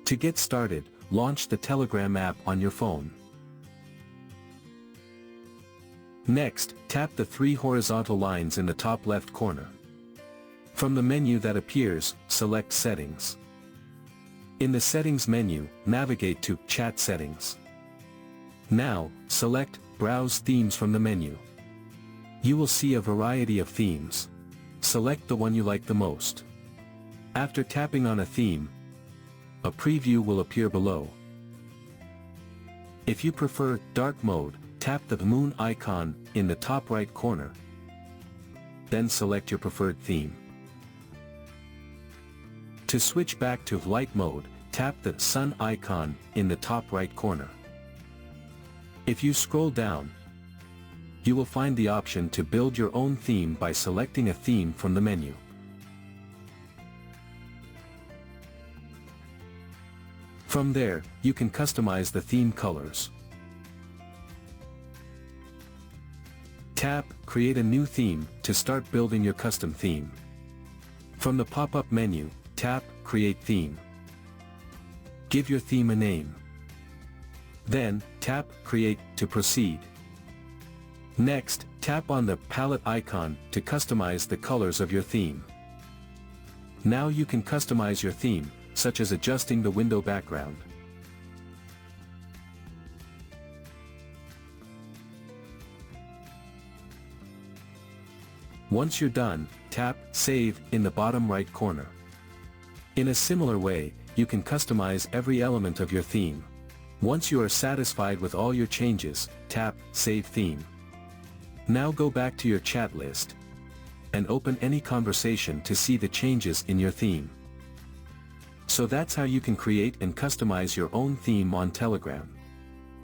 To get started, launch the Telegram app on your phone. Next, tap the three horizontal lines in the top left corner. From the menu that appears, select Settings. In the Settings menu, navigate to Chat Settings. Now, select Browse Themes from the menu. You will see a variety of themes. Select the one you like the most. After tapping on a theme, a preview will appear below. If you prefer dark mode, tap the moon icon in the top right corner. Then select your preferred theme. To switch back to light mode, tap the sun icon in the top right corner. If you scroll down, you will find the option to build your own theme by selecting a theme from the menu. From there, you can customize the theme colors. Tap Create a new theme to start building your custom theme. From the pop-up menu, tap Create Theme. Give your theme a name. Then, tap Create to proceed. Next, tap on the palette icon to customize the colors of your theme. Now you can customize your theme, such as adjusting the window background. Once you're done, tap Save in the bottom right corner. In a similar way, you can customize every element of your theme. Once you are satisfied with all your changes, tap Save Theme. Now go back to your chat list and open any conversation to see the changes in your theme. So that's how you can create and customize your own theme on Telegram.